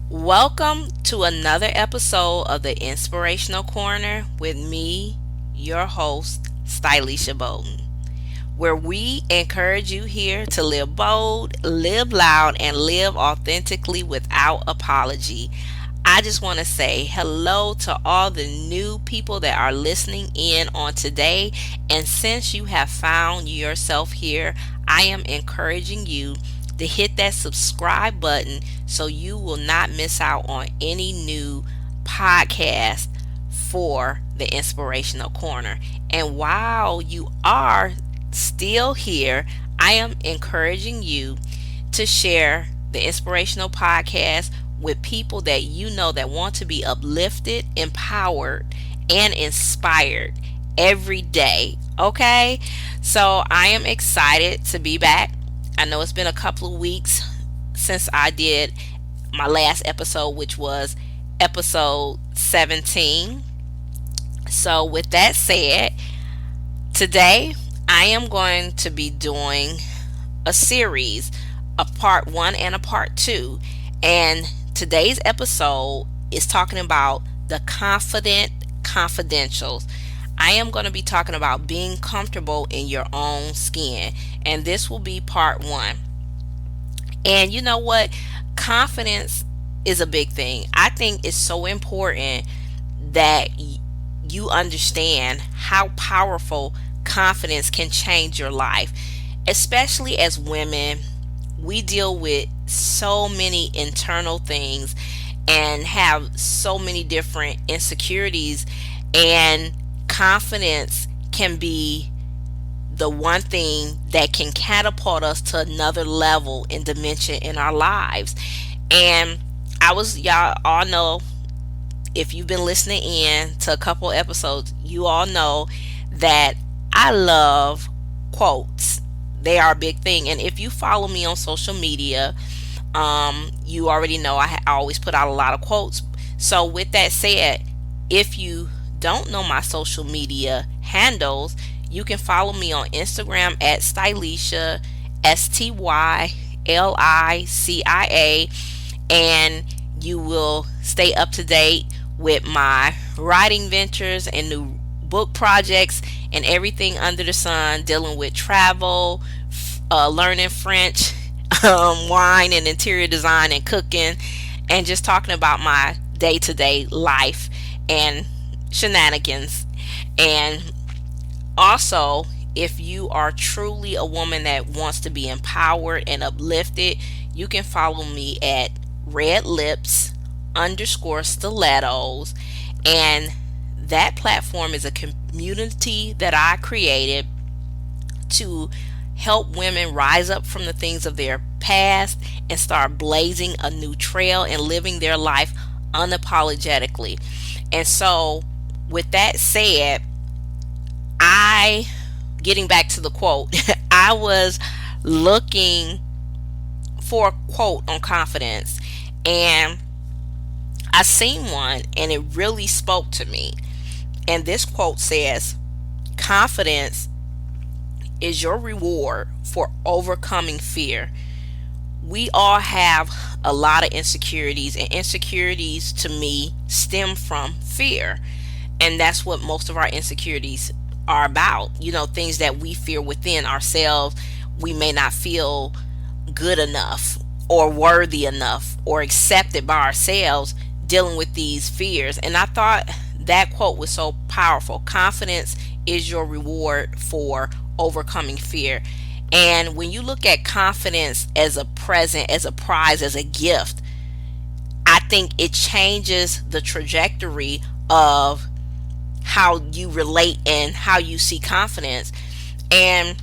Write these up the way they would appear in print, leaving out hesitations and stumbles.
Welcome to another episode of the Inspirational Corner with me, your host, Stylisha Bolton, where we encourage you here to live bold, live loud, and live authentically without apology. I just want to say hello to all the new people that are listening in on today. And since you have found yourself here, I am encouraging you to hit that subscribe button so you will not miss out on any new podcast for the Inspirational Corner. And while you are still here, I am encouraging you to share the Inspirational Podcast with people that you know that want to be uplifted, empowered, and inspired every day. Okay? So I am excited to be back. I know it's been a couple of weeks since I did my last episode, which was episode 17. So, with that said, today I am going to be doing a series, a part one and a part two. And today's episode is talking about the confident confidentials. I am going to be talking about being comfortable in your own skin, and this will be part one. And you know what? Confidence is a big thing. I think it's so important that you understand how powerful confidence can change your life. Especially as women, we deal with so many internal things and have so many different insecurities, and confidence can be the one thing that can catapult us to another level and dimension in our lives. And y'all all know, if you've been listening in to a couple episodes, you all know that I love quotes. They are a big thing. And if you follow me on social media, you already know I always put out a lot of quotes. So with that said, if you don't know my social media handles, you can follow me on Instagram at Stylisha, STYLICIA, and you will stay up to date with my writing ventures and new book projects and everything under the sun dealing with travel, learning French, wine and interior design and cooking, and just talking about my day to day life and shenanigans. And also, if you are truly a woman that wants to be empowered and uplifted, you can follow me at red lips underscore stilettos. And that platform is a community that I created to help women rise up from the things of their past and start blazing a new trail and living their life unapologetically. And so, with that said, I getting back to the quote, I was looking for a quote on confidence, and I seen one and it really spoke to me. And this quote says, confidence is your reward for overcoming fear. We all have a lot of insecurities, and insecurities to me stem from fear. And that's what most of our insecurities are about. Things that we fear within ourselves. We may not feel good enough or worthy enough or accepted by ourselves, dealing with these fears. And I thought that quote was so powerful. Confidence is your reward for overcoming fear. And when you look at confidence as a present, as a prize, as a gift, I think it changes the trajectory of how you relate and how you see confidence. And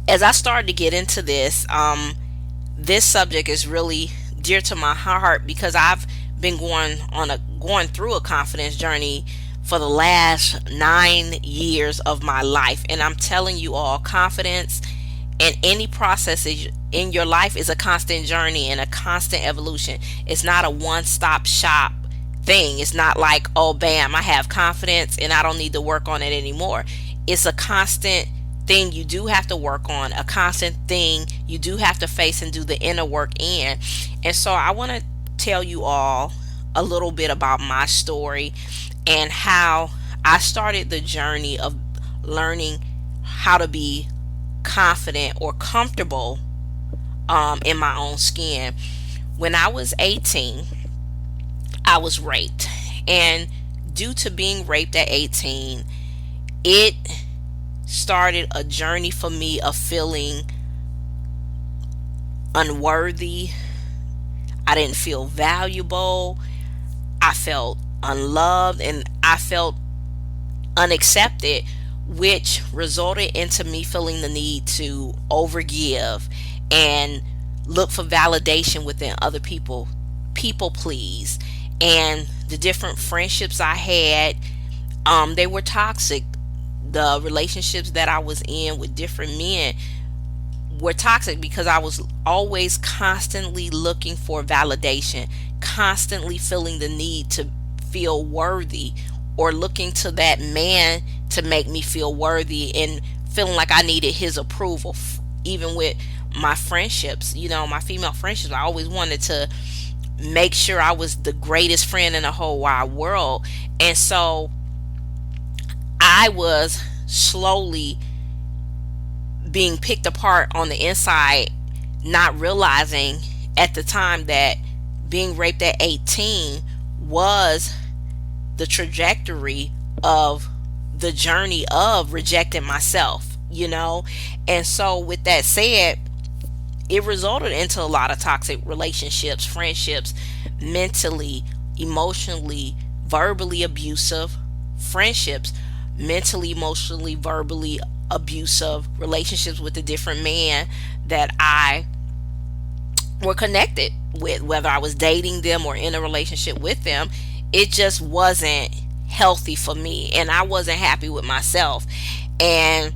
as I started to get into this, this subject is really dear to my heart because I've been going through a confidence journey for the last 9 years of my life. And I'm telling you all, confidence in any process in your life is a constant journey and a constant evolution. It's not a one-stop shop thing. It's not like, oh, bam, I have confidence and I don't need to work on it anymore. It's a constant thing you do have to work on, a constant thing you do have to face and do the inner work in. And so I want to tell you all a little bit about my story and how I started the journey of learning how to be confident or comfortable in my own skin. When I was 18, I was raped. And due to being raped at 18, it started a journey for me of feeling unworthy. I didn't feel valuable. I felt unloved and I felt unaccepted, which resulted into me feeling the need to overgive and look for validation within other people please. And the different friendships I had, they were toxic. The relationships that I was in with different men were toxic because I was always constantly looking for validation, constantly feeling the need to feel worthy, or looking to that man to make me feel worthy and feeling like I needed his approval. Even with my friendships, my female friendships, I always wanted to make sure I was the greatest friend in the whole wide world. And so I was slowly being picked apart on the inside, not realizing at the time that being raped at 18 was the trajectory of the journey of rejecting myself. And so, with that said, it resulted into a lot of toxic relationships, friendships, mentally, emotionally, verbally abusive friendships, mentally, emotionally, verbally abusive relationships with the different men that I were connected with, whether I was dating them or in a relationship with them. It just wasn't healthy for me, and I wasn't happy with myself. And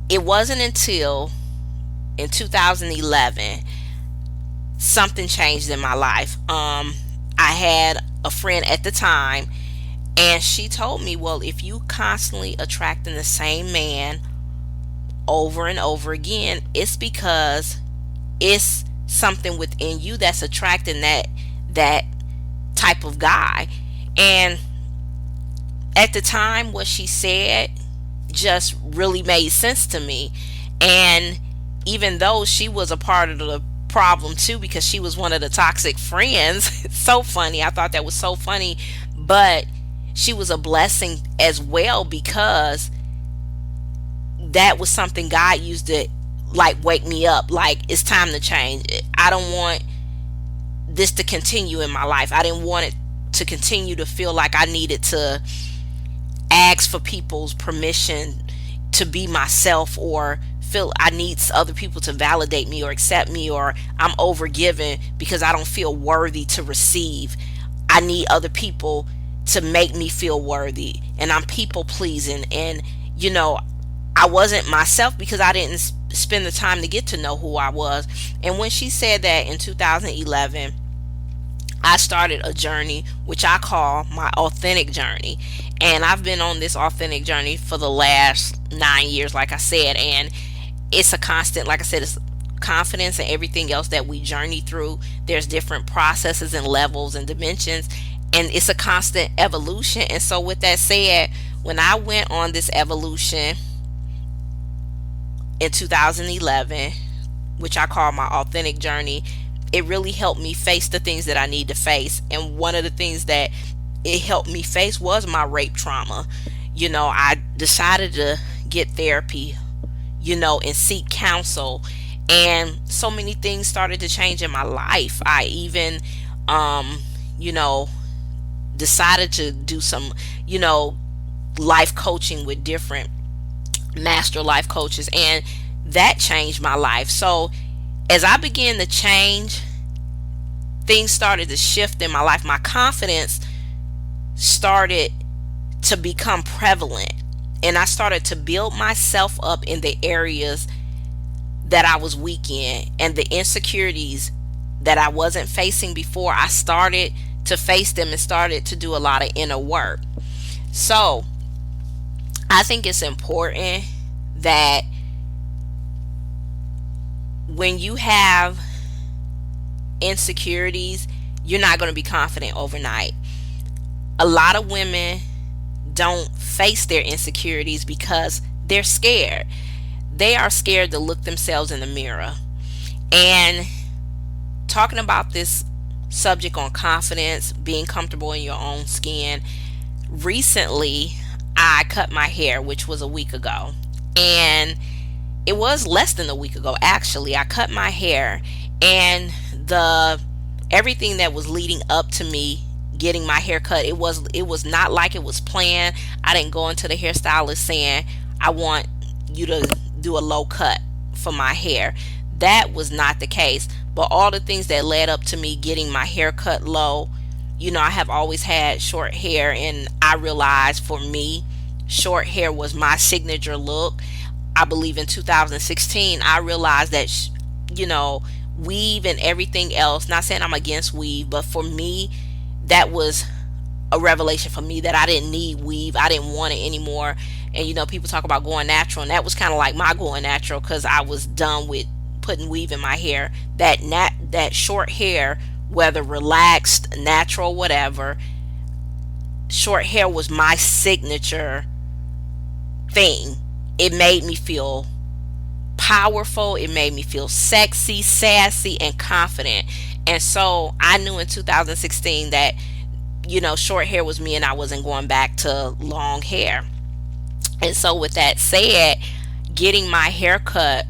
it wasn't until in 2011 something changed in my life. I had a friend at the time, and she told me, well, if you constantly attracting the same man over and over again, it's because it's something within you that's attracting that type of guy. And at the time, what she said just really made sense to me. And even though she was a part of the problem too, because she was one of the toxic friends, it's so funny. I thought that was so funny. But she was a blessing as well, because that was something God used to like wake me up. Like, it's time to change. I don't want this to continue in my life. I didn't want it to continue to feel like I needed to ask for people's permission to be myself, or feel I need other people to validate me or accept me, or I'm overgiving because I don't feel worthy to receive. I need other people to make me feel worthy, and I'm people pleasing. And I wasn't myself because I didn't spend the time to get to know who I was. And when she said that in 2011, I started a journey which I call my authentic journey. And I've been on this authentic journey for the last 9 years, like I said. And it's a constant, like I said, it's confidence and everything else that we journey through. There's different processes and levels and dimensions, and it's a constant evolution. And so, with that said, when I went on this evolution in 2011, which I call my authentic journey, it really helped me face the things that I need to face. And one of the things that it helped me face was my rape trauma. I decided to get therapy, and seek counsel. And so many things started to change in my life. I even, decided to do some, life coaching with different master life coaches. And that changed my life. So as I began to change, things started to shift in my life. My confidence started to become prevalent, and I started to build myself up in the areas that I was weak in, and the insecurities that I wasn't facing before. I started to face them and started to do a lot of inner work. So I think it's important that when you have insecurities, you're not going to be confident overnight. A lot of women don't face their insecurities because they're scared. They are scared to look themselves in the mirror. And talking about this subject on confidence, being comfortable in your own skin, recently I cut my hair, which was a week ago. And it was less than a week ago actually. I cut my hair, and the everything that was leading up to me getting my hair cut, it was not like it was planned. I didn't go into the hairstylist saying, I want you to do a low cut for my hair. That was not the case. But all the things that led up to me getting my hair cut low, I have always had short hair, and I realized for me, short hair was my signature look. I believe in 2016, I realized that, weave and everything else, not saying I'm against weave, but for me, that was a revelation for me that I didn't need weave. I didn't want it anymore. And people talk about going natural, and that was kind of like my going natural, because I was done with putting weave in my hair. That short hair, whether relaxed, natural, whatever, short hair was my signature thing. It made me feel powerful. It made me feel sexy, sassy, and confident. And so I knew in 2016 that, short hair was me, and I wasn't going back to long hair. And so with that said, getting my hair cut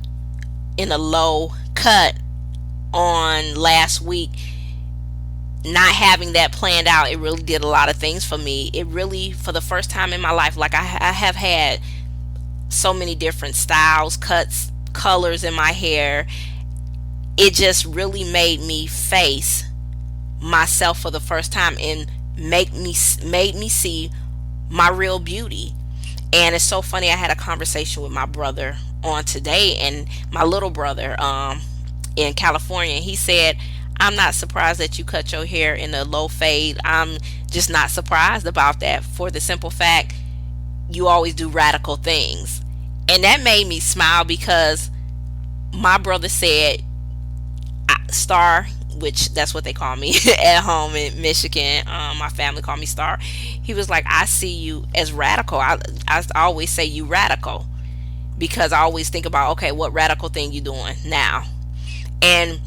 in a low cut on last week, not having that planned out, it really did a lot of things for me. It really, for the first time in my life, like I have had so many different styles, cuts, colors in my hair. It just really made me face myself for the first time, and made me see my real beauty. And it's so funny, I had a conversation with my brother on today, and my little brother in California, he said, I'm not surprised that you cut your hair in a low fade. I'm just not surprised about that, for the simple fact you always do radical things. And that made me smile, because my brother said, Star, which that's what they call me at home in Michigan. My family call me Star. He was like, I see you as radical. I always say you radical, because I always think about, okay, what radical thing you doing now? And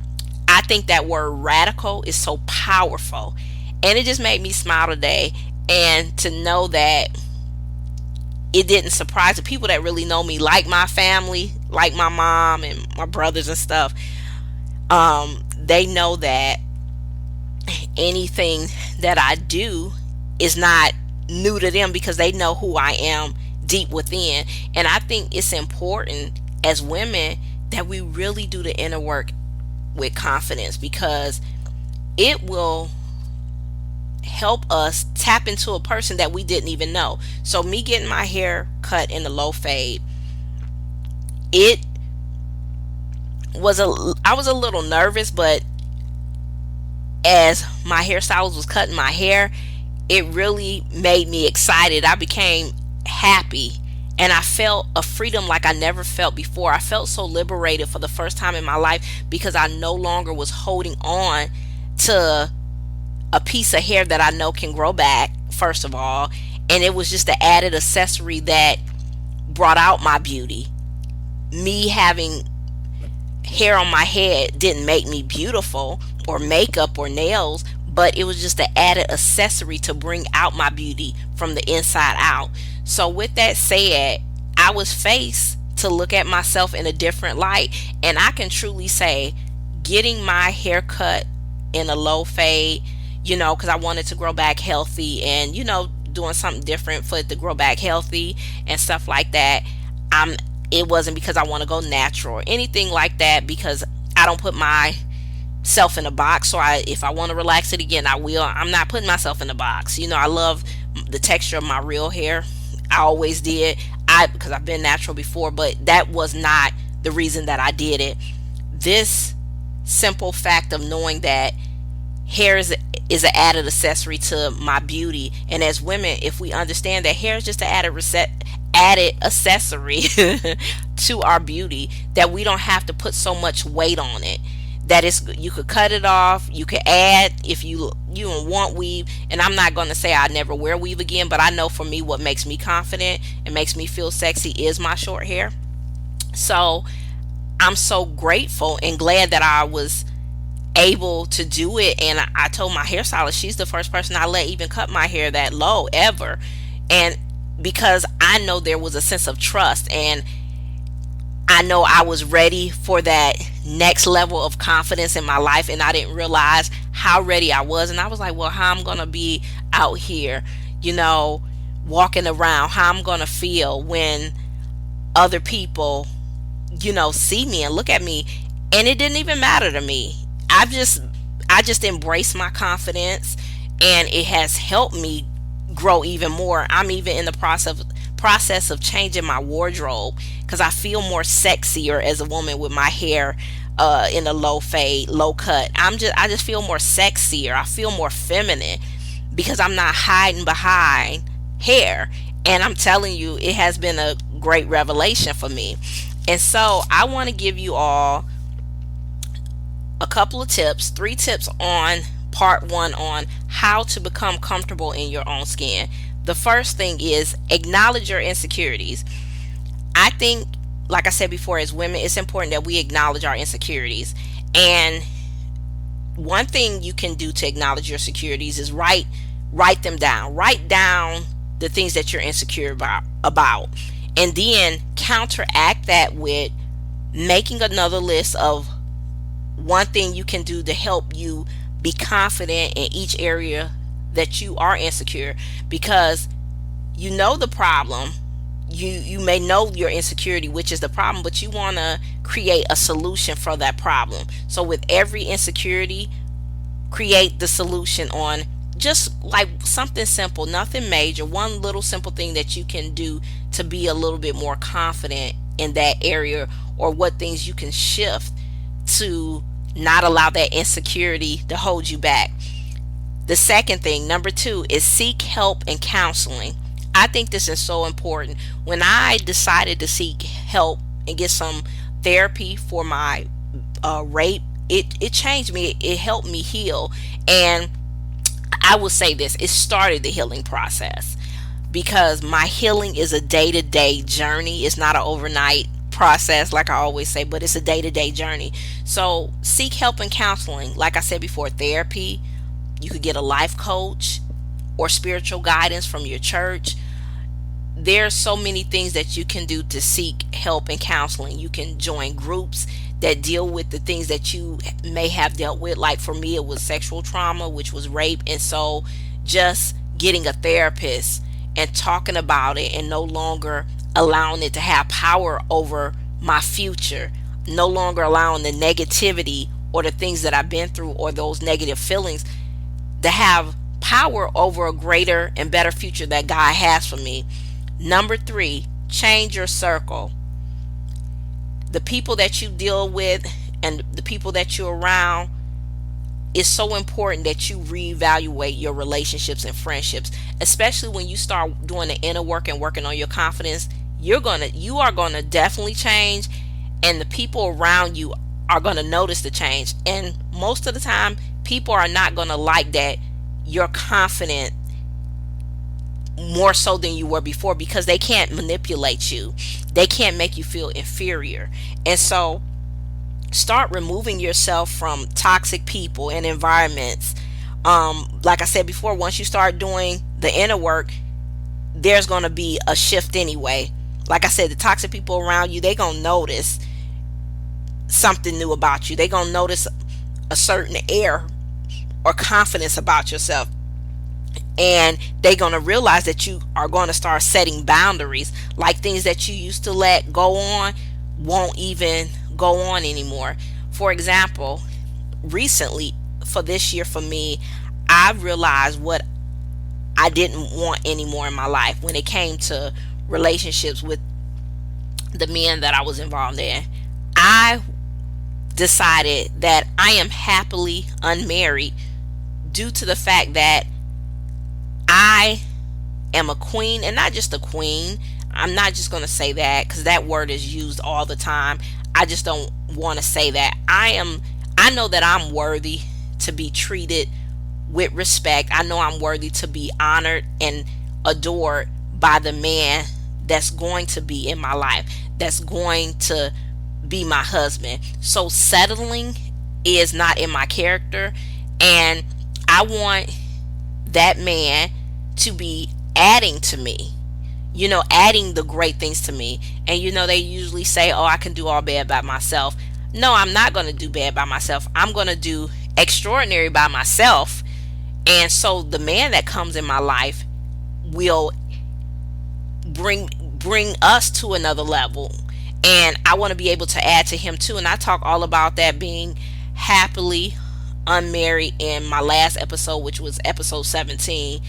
I think that word radical is so powerful. And it just made me smile today. And to know that it didn't surprise the people that really know me, like my family, like my mom and my brothers and stuff. They know that anything that I do is not new to them, because they know who I am deep within. And I think it's important as women that we really do the inner work with confidence, because it will help us tap into a person that we didn't even know. So me getting my hair cut in the low fade, it was I was a little nervous, but as my hairstylist was cutting my hair, it really made me excited. I became happy, and I felt a freedom like I never felt before. I felt so liberated for the first time in my life, because I no longer was holding on to a piece of hair that I know can grow back, first of all, and it was just the added accessory that brought out my beauty. Me having hair on my head didn't make me beautiful, or makeup or nails, but it was just an added accessory to bring out my beauty from the inside out. So with that said, I was faced to look at myself in a different light, and I can truly say getting my hair cut in a low fade, because I wanted to grow back healthy, and doing something different for it to grow back healthy and stuff like that. It wasn't because I want to go natural or anything like that, because I don't put myself in a box. So if I want to relax it again, I will. I'm not putting myself in a box. I love the texture of my real hair. I always did. Because I've been natural before, but that was not the reason that I did it. This simple fact of knowing that hair is an added accessory to my beauty, and as women, if we understand that hair is just an added accessory to our beauty, that we don't have to put so much weight on it, that is, you could cut it off, you could add if you don't want weave. And I'm not going to say I never wear weave again, but I know for me what makes me confident and makes me feel sexy is my short hair. So I'm so grateful and glad that I was able to do it. And I told my hairstylist, she's the first person I let even cut my hair that low ever. And because I know there was a sense of trust, and I know I was ready for that next level of confidence in my life, and I didn't realize how ready I was. And I was like, well, how I'm gonna be out here, you know, walking around, how I'm gonna feel when other people, see me and look at me. And it didn't even matter to me. I just embraced my confidence, and it has helped me grow even more. I'm even in the process of changing my wardrobe because I feel more sexier as a woman with my hair in a low fade, low cut. I just feel more sexier. I feel more feminine because I'm not hiding behind hair. And I'm telling you, it has been a great revelation for me. And so I want to give you all a couple of tips, 3 tips on part 1 on how to become comfortable in your own skin. The first thing is acknowledge your insecurities. I think, like I said before, as women, it's important that we acknowledge our insecurities. And one thing you can do to acknowledge your insecurities is write them down. Write down the things that you're insecure about. And then counteract that with making another list of one thing you can do to help you be confident in each area that you are insecure. Because you know the problem, you may know your insecurity, which is the problem, but you want to create a solution for that problem. So with every insecurity, create the solution on just like something simple, nothing major, one little simple thing that you can do to be a little bit more confident in that area, or what things you can shift to not allow that insecurity to hold you back. The second thing, number 2, is seek help and counseling. I think this is so important. When I decided to seek help and get some therapy for my rape, it changed me. It helped me heal. And I will say this, it started the healing process, because my healing is a day-to-day journey. It's not an overnight process like I always say, but it's a day-to-day journey. So seek help and counseling. Like I said before, therapy. You could get a life coach or spiritual guidance from your church. There's so many things that you can do to seek help and counseling. You can join groups that deal with the things that you may have dealt with. Like for me, it was sexual trauma, which was rape. And so just getting a therapist and talking about it, and no longer allowing it to have power over my future, no longer allowing the negativity or the things that I've been through or those negative feelings to have power over a greater and better future that God has for me. Number 3, change your circle. The people that you deal with and the people that you're around, it's so important that you reevaluate your relationships and friendships, especially when you start doing the inner work and working on your confidence. You are gonna definitely change, and the people around you are gonna notice the change. And most of the time, people are not gonna like that you're confident more so than you were before, because they can't manipulate you. They can't make you feel inferior. And so start removing yourself from toxic people and environments. Like I said before, once you start doing the inner work, there's going to be a shift anyway. Like I said, the toxic people around you, they going to notice something new about you. They going to notice a certain air or confidence about yourself. And they're going to realize that you are going to start setting boundaries, like things that you used to let go on won't even go on anymore. For example, recently, for this year for me, I realized what I didn't want anymore in my life when it came to relationships with the men that I was involved in. I decided that I am happily unmarried due to the fact that I am a queen, and not just a queen. I'm not just going to say that because that word is used all the time. I just don't want to say that. I I know that I'm worthy to be treated with respect. I know I'm worthy to be honored and adored by the man that's going to be in my life, that's going to be my husband. So settling is not in my character, and I want that man to be adding to me, adding the great things to me. And they usually say, oh, I can do all bad by myself. No, I'm not going to do bad by myself. I'm going to do extraordinary by myself. And so the man that comes in my life will bring us to another level. And I want to be able to add to him too. And I talk all about that, being happily unmarried, in my last episode, which was episode 17.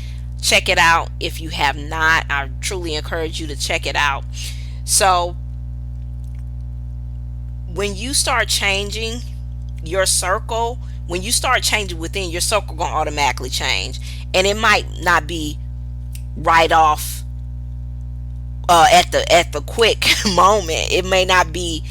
Check it out if you have not. I truly encourage you to check it out. So when you start changing your circle, when you start changing within, your circle gonna automatically change. And it might not be right off, at the quick moment. It may not be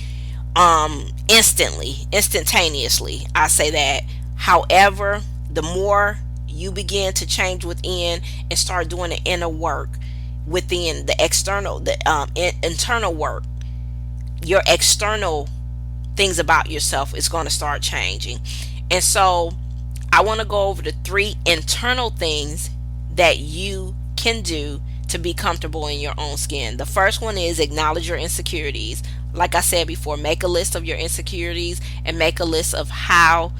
instantaneously, I say that. However, the more you begin to change within and start doing the inner work within, the internal work, your external things about yourself is going to start changing. And so I want to go over the 3 internal things that you can do to be comfortable in your own skin. The first one is acknowledge your insecurities. Like I said before, make a list of your insecurities and make a list of how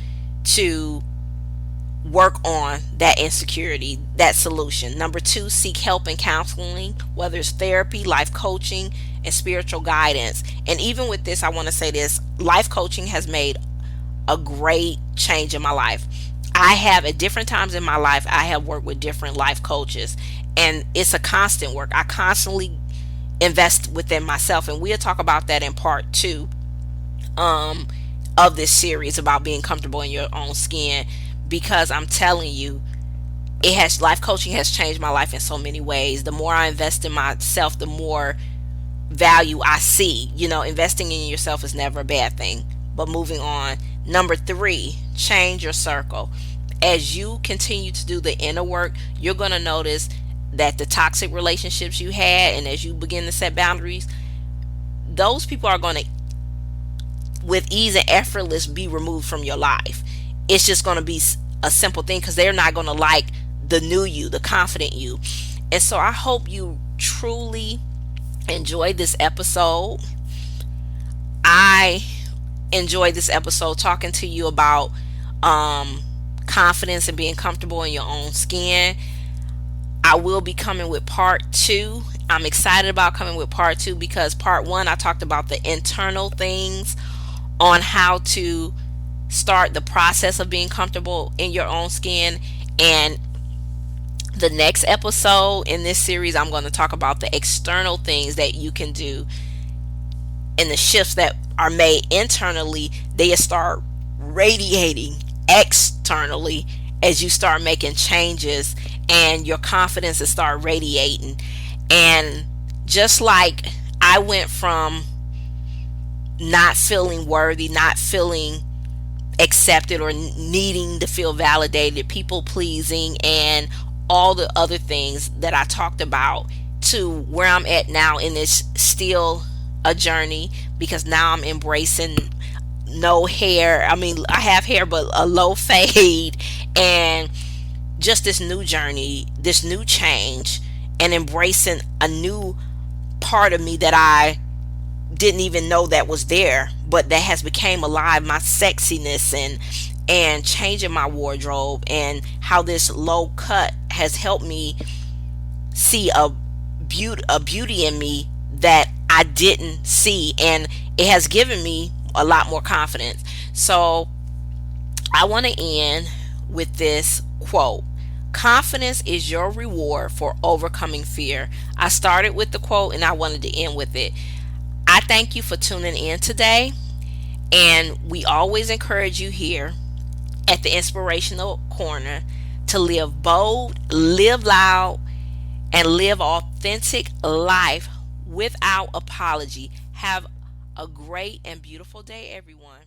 to work on that insecurity, that solution. Number 2, seek help in counseling, whether it's therapy, life coaching, and spiritual guidance. And even with this, I want to say this: life coaching has made a great change in my life. I have, at different times in my life, I have worked with different life coaches, and it's a constant work. I constantly invest within myself, and we'll talk about that in part 2 of this series about being comfortable in your own skin. Because I'm telling you, life coaching has changed my life in so many ways. The more I invest in myself, the more value I see. Investing in yourself is never a bad thing. But moving on, number 3, change your circle. As you continue to do the inner work, you're going to notice that the toxic relationships you had, and as you begin to set boundaries, those people are going to, with ease and effortless, be removed from your life. It's just going to be a simple thing, because they're not going to like the new you, the confident you. And so I hope you truly enjoyed this episode. I enjoyed this episode talking to you about confidence and being comfortable in your own skin. I will be coming with part 2. I'm excited about coming with part 2 because part 1, I talked about the internal things on how to start the process of being comfortable in your own skin. And the next episode in this series, I'm going to talk about the external things that you can do, and the shifts that are made internally, they start radiating externally as you start making changes, and your confidence will start radiating. And just like I went from not feeling worthy, not feeling accepted, or needing to feel validated, people pleasing, and all the other things that I talked about, to where I'm at now, in this still a journey, because now I'm embracing no hair. I mean, I have hair, but a low fade, and just this new journey, this new change, and embracing a new part of me that I didn't even know that was there, but that has became alive, my sexiness, and changing my wardrobe, and how this low cut has helped me see a beauty in me that I didn't see, and it has given me a lot more confidence. So I want to end with this quote: confidence is your reward for overcoming fear. I started with the quote and I wanted to end with it. I thank you for tuning in today, and we always encourage you here at the Inspirational Corner to live bold, live loud, and live authentic life without apology. Have a great and beautiful day, everyone.